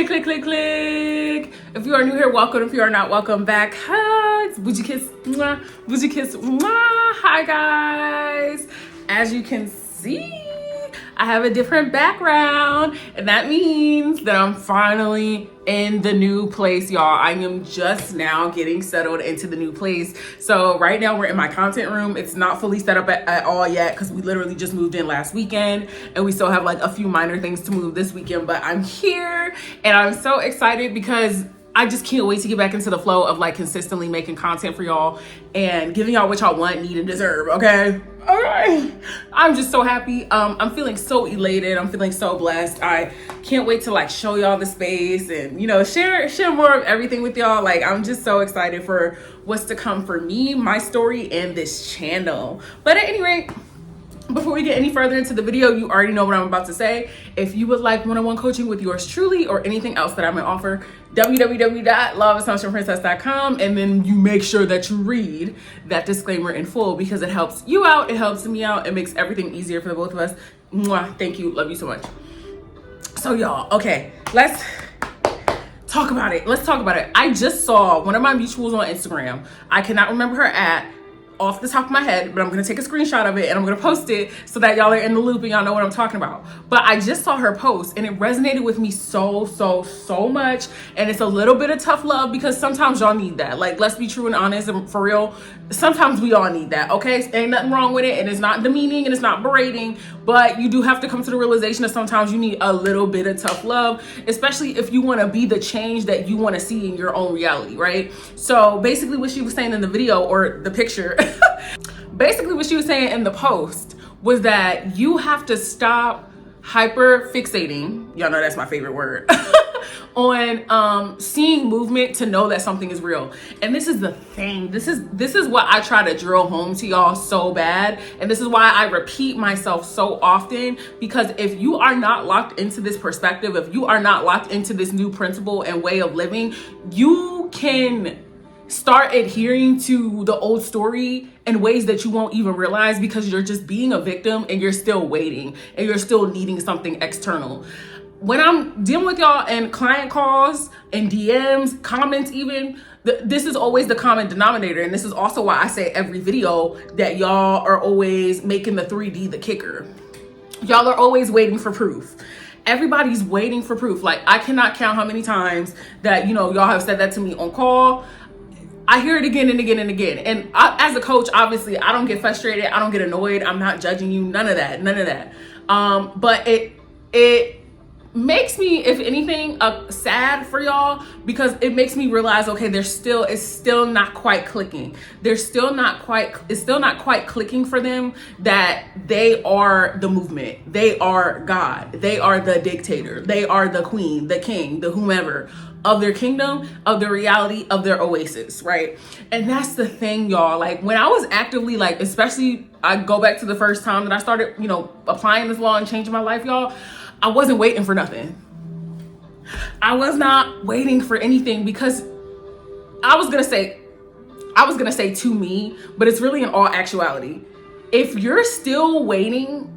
Click, click, click, click. If you are new here, welcome. If you are not, welcome back. Hi, it's Bougie Kiss. Mwah. Bougie Kiss. Mwah. Hi, guys. As you can see, I have a different background, and that means that I'm finally in the new place, y'all. I am just now getting settled into the new place. So right now we're in my content room. It's not fully set up at all yet because we literally just moved in last weekend, and we still have like a few minor things to move this weekend, but I'm here and I'm so excited because I just can't wait to get back into the flow of like consistently making content for y'all and giving y'all what y'all want, need, and deserve, okay? All right. I'm just so happy. I'm feeling so elated. I'm feeling so blessed. I can't wait to like show y'all the space and, you know, share more of everything with y'all. Like, I'm just so excited for what's to come for me, my story, and this channel. But at any rate, before we get any further into the video, you already know what I'm about to say. If you would like one-on-one coaching with yours truly or anything else that I may offer, www.loveassumptionprincess.com, and then you make sure that you read that disclaimer in full because it helps you out, it helps me out, it makes everything easier for the both of us. Mwah, thank you, love you so much. So y'all, okay, let's talk about it. Let's talk about it. I just saw one of my mutuals on Instagram. I cannot remember her off the top of my head, but I'm gonna take a screenshot of it and I'm gonna post it so that y'all are in the loop and y'all know what I'm talking about. But I just saw her post and it resonated with me so much, and it's a little bit of tough love because sometimes y'all need that. Like, let's be true and honest and for real, sometimes we all need that, okay? Ain't nothing wrong with it, and it's not demeaning and it's not berating, but you do have to come to the realization that sometimes you need a little bit of tough love, especially if you want to be the change that you want to see in your own reality, right? So basically what she was saying in the video or the picture basically what she was saying in the post was that you have to stop hyper fixating, y'all know that's my favorite word, on seeing movement to know that something is real. And this is the thing, this is what I try to drill home to y'all so bad, and this is why I repeat myself so often, because if you are not locked into this perspective, if you are not locked into this new principle and way of living, you can start adhering to the old story in ways that you won't even realize because you're just being a victim and you're still waiting and you're still needing something external. When I'm dealing with y'all and client calls and DMs, comments even, this is always the common denominator. And this is also why I say every video that y'all are always making the 3D the kicker. Y'all are always waiting for proof. Everybody's waiting for proof. Like, I cannot count how many times that, you know, y'all have said that to me on call. I hear it again and again and again. And as a coach, obviously, I don't get frustrated. I don't get annoyed. I'm not judging you. None of that. But it makes me, if anything, sad for y'all because it makes me realize, okay, it's still not quite clicking. It's still not quite clicking for them that they are the movement. They are God. They are the dictator. They are the queen, the king, the whomever of their kingdom, of their reality, of their oasis, right? And that's the thing, y'all. Like, when I was actively, like, especially I go back to the first time that I started, you know, applying this law and changing my life, y'all, I wasn't waiting for nothing. I was not waiting for anything because I was gonna say to me, but it's really in all actuality. If you're still waiting,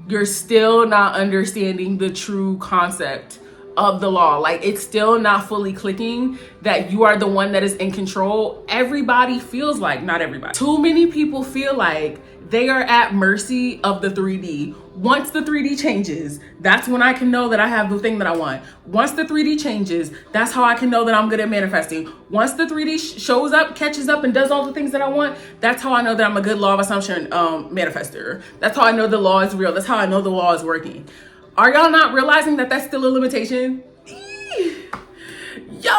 you're still not understanding the true concept of the law. Like, it's still not fully clicking that you are the one that is in control. Everybody feels like, not everybody, too many people feel like they are at mercy of the 3D. Once the 3D changes, that's when I can know that I have the thing that I want. Once the 3D changes, that's how I can know that I'm good at manifesting. Once the 3D shows up, catches up, and does all the things that I want, that's how I know that I'm a good law of assumption manifester. That's how I know the law is real. That's how I know the law is working. Are y'all not realizing that that's still a limitation? Yo,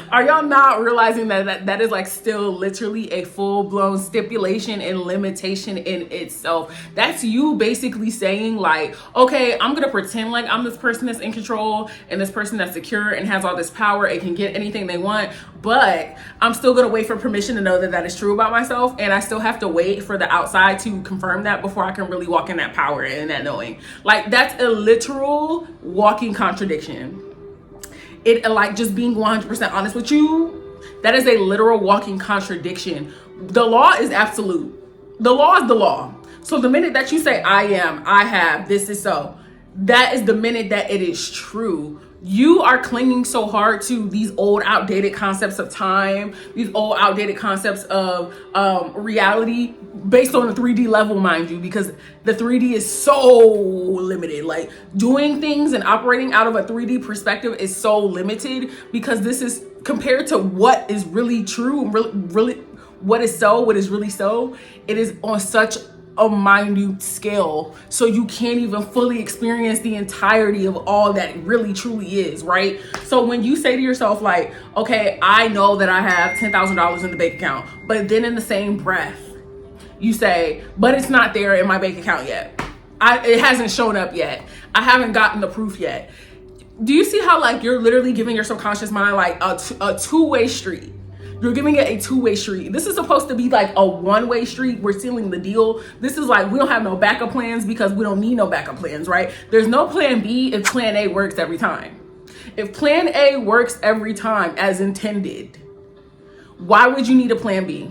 are y'all not realizing that is like still literally a full-blown stipulation and limitation in itself? That's you basically saying like, okay, I'm gonna pretend like I'm this person that's in control and this person that's secure and has all this power and can get anything they want, but I'm still gonna wait for permission to know that that is true about myself, and I still have to wait for the outside to confirm that before I can really walk in that power and that knowing. Like, that's a literal walking contradiction. It, like, just being 100% honest with you, that is a literal walking contradiction. The law is absolute. The law is the law. So the minute that you say, I am, I have, this is so, that is the minute that it is true. You are clinging so hard to these old outdated concepts of time, these old outdated concepts of reality based on the 3D level, mind you, because the 3D is so limited. Like, doing things and operating out of a 3D perspective is so limited, because this is compared to what is really true and really what is really so, it is on such a minute scale, so you can't even fully experience the entirety of all that it really truly is, right? So when you say to yourself, like, okay, I know that I have $10,000 in the bank account, but then in the same breath you say, but it's not there in my bank account yet, it hasn't shown up yet, I haven't gotten the proof yet. Do you see how, like, you're literally giving your subconscious mind like a two-way street? You're giving it a two-way street. This is supposed to be like a one-way street. We're sealing the deal. This is like, we don't have no backup plans because we don't need no backup plans, right? There's no plan B if plan A works every time. If plan A works every time as intended, why would you need a plan B?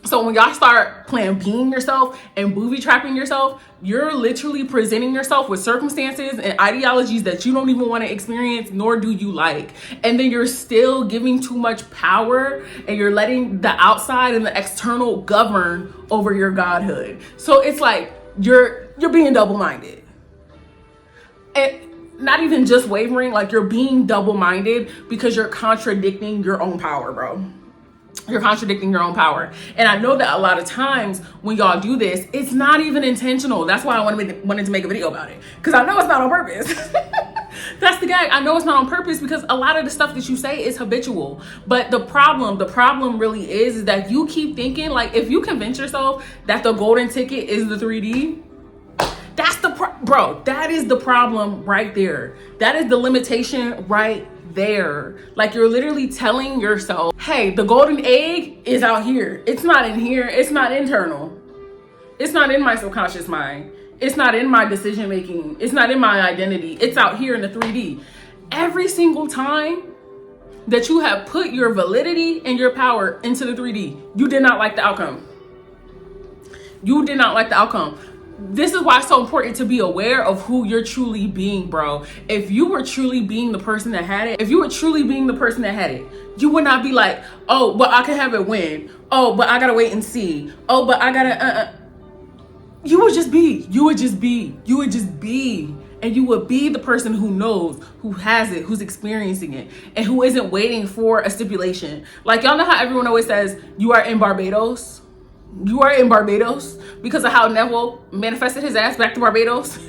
So when y'all start plan Bing yourself and booby trapping yourself, you're literally presenting yourself with circumstances and ideologies that you don't even want to experience, nor do you like. And then you're still giving too much power, and you're letting the outside and the external govern over your godhood. So it's like you're being double-minded. And not even just wavering, like, you're being double-minded because you're contradicting your own power, bro. You're contradicting your own power. And I know that a lot of times when y'all do this, it's not even intentional. That's why I wanted to make a video about it, because I know it's not on purpose. That's the gag. I know it's not on purpose, because a lot of the stuff that you say is habitual. But the problem really is that you keep thinking, like, if you convince yourself that the golden ticket is the 3D, that's bro, that is the problem right there. That is the limitation right there. Like, you're literally telling yourself, hey, the golden egg is out here. It's not in here. It's not internal. It's not in my subconscious mind. It's not in my decision making. It's not in my identity. It's out here in the 3D. Every single time that you have put your validity and your power into the 3D, you did not like the outcome. You did not like the outcome. This is why it's so important to be aware of who you're truly being, bro. If you were truly being the person that had it, you would not be like, oh, but I can have it when. Oh, but I gotta wait and see. Oh, but I gotta, You would just be. And you would be the person who knows, who has it, who's experiencing it, and who isn't waiting for a stipulation. Like, y'all know how everyone always says, you are in Barbados? You are in Barbados because of how Neville manifested his ass back to Barbados.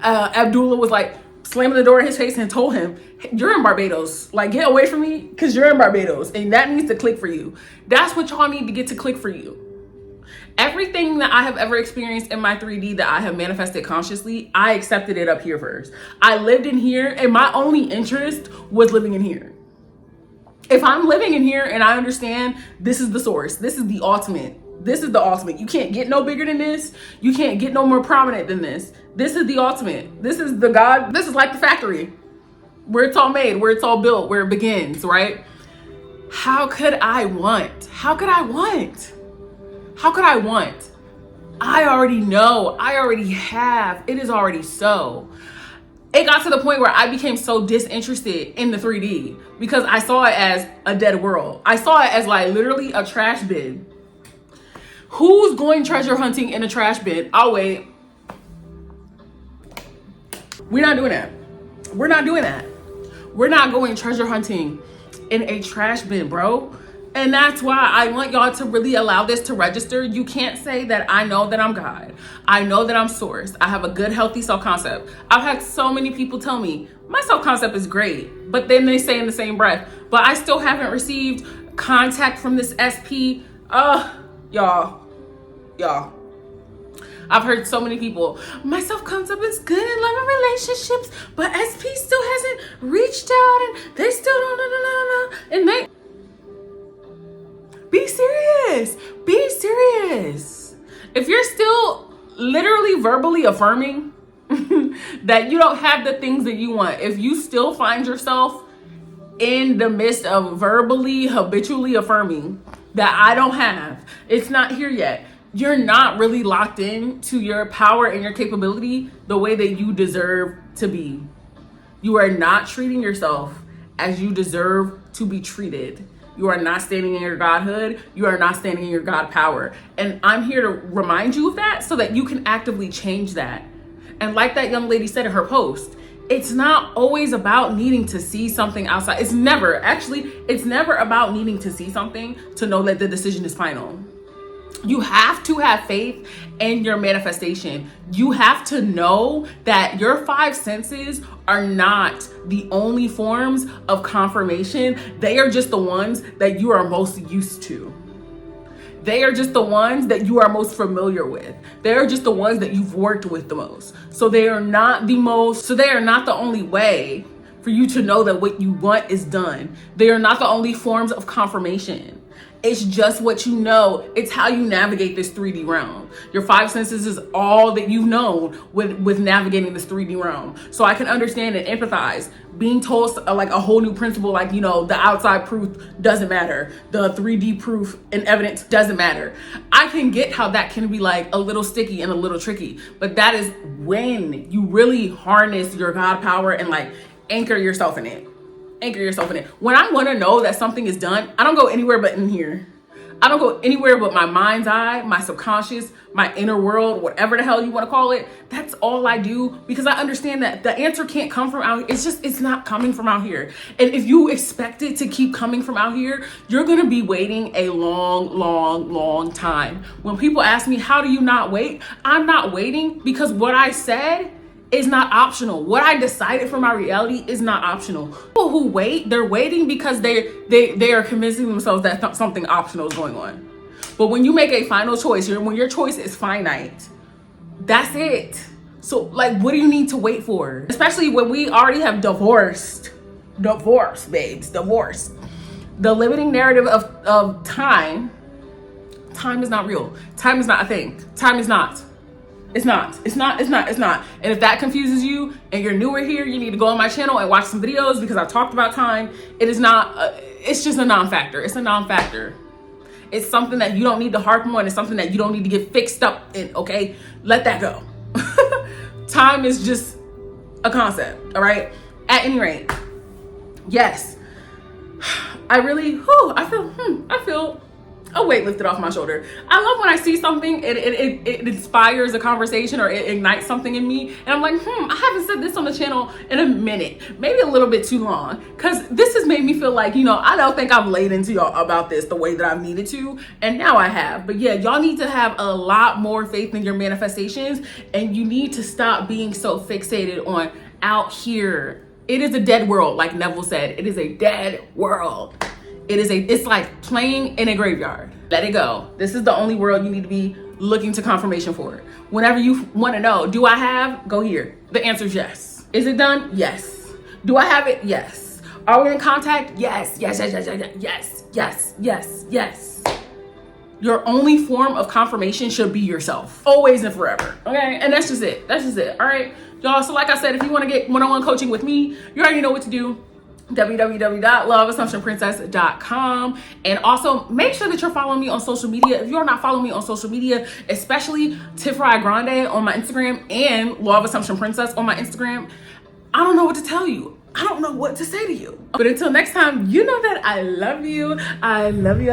Abdullah was like slamming the door in his face and told him, you're in Barbados. Like, get away from me, because you're in Barbados. And that needs to click for you. That's what y'all need to get to click for you. Everything that I have ever experienced in my 3D that I have manifested consciously, I accepted it up here first. I lived in here, and my only interest was living in here. If I'm living in here and I understand this is the source, this is the ultimate. This is the ultimate. You can't get no bigger than this. You can't get no more prominent than this. This is the ultimate. This is the God. This is like the factory where it's all made, where it's all built, where it begins, right? How could I want? I already know. I already have. It is already so. It got to the point where I became so disinterested in the 3D because I saw it as a dead world. I saw it as like literally a trash bin. Who's going treasure hunting in a trash bin? I'll wait. We're not doing that. We're not going treasure hunting in a trash bin, bro. And that's why I want y'all to really allow this to register. You can't say that I know that I'm God. I know that I'm source. I have a good, healthy self-concept. I've had so many people tell me my self-concept is great, but then they say in the same breath, but I still haven't received contact from this SP. Y'all. I've heard so many people, my self-concept is good in love and relationships, but SP still hasn't reached out and they still don't, and they... Be serious. If you're still literally verbally affirming that you don't have the things that you want, if you still find yourself in the midst of verbally, habitually affirming that I don't have, it's not here yet, you're not really locked in to your power and your capability the way that you deserve to be. You are not treating yourself as you deserve to be treated. You are not standing in your godhood. You are not standing in your God power. And I'm here to remind you of that so that you can actively change that. And like that young lady said in her post, it's not always about needing to see something outside. It's never about needing to see something to know that the decision is final. You have to have faith in your manifestation. You have to know that your 5 senses are not the only forms of confirmation. They are just the ones that you are most used to. They are just the ones that you are most familiar with. They are just the ones that you've worked with the most. So they are not the only way for you to know that what you want is done. They are not the only forms of confirmation. It's just what you know. It's how you navigate this 3D realm. Your 5 senses is all that you've known with navigating this 3D realm. So I can understand and empathize being told like a whole new principle, like, you know, the outside proof doesn't matter. The 3D proof and evidence doesn't matter. I can get how that can be like a little sticky and a little tricky, but that is when you really harness your God power and like anchor yourself in it. Anchor yourself in it. When I want to know that something is done, I don't go anywhere but in here. I don't go anywhere but my mind's eye, my subconscious, my inner world, whatever the hell you want to call it. That's all I do, because I understand that the answer can't come from out here. It's not coming from out here. And if you expect it to keep coming from out here, you're going to be waiting a long time. When people ask me, how do you not wait? I'm not waiting because what I said is not optional. What I decided for my reality is not optional. People who wait, they're waiting because they are convincing themselves that something optional is going on. But when you make a final choice, when your choice is finite, that's it. So like, what do you need to wait for? Especially when we already have divorce, babes, divorce. The limiting narrative of time is not real. Time is not a thing. Time is not. It's not. And if that confuses you and you're newer here, you need to go on my channel and watch some videos, because I talked about time. It is not, it's just a non-factor. It's a non-factor. It's something that you don't need to harp on. It's something that you don't need to get fixed up in, okay? Let that go. Time is just a concept, all right? At any rate, yes. I feel a weight lifted off my shoulder. I love when I see something, it inspires a conversation or it ignites something in me. And I'm like, I haven't said this on the channel in a minute, maybe a little bit too long. Cause this has made me feel like, you know, I don't think I've laid into y'all about this the way that I've needed to. And now I have. But yeah, y'all need to have a lot more faith in your manifestations. And you need to stop being so fixated on out here. It is a dead world, like Neville said. It is a dead world. It's like playing in a graveyard. Let it go. This is the only world you need to be looking to confirmation for. Whenever you want to know, do I have? Go here. The answer is yes. Is it done? Yes. Do I have it? Yes. Are we in contact? Yes. Yes. Your only form of confirmation should be yourself. Always and forever. Okay? And that's just it. All right? Y'all, so like I said, if you want to get one-on-one coaching with me, you already know what to do. www.loveassumptionprincess.com. And also make sure that you're following me on social media. If you're not following me on social media, especially TiffriahGrande on my Instagram and Law of Assumption Princess on my Instagram, I don't know what to tell you. I don't know what to say to you. But until next time, you know that I love you. I love you.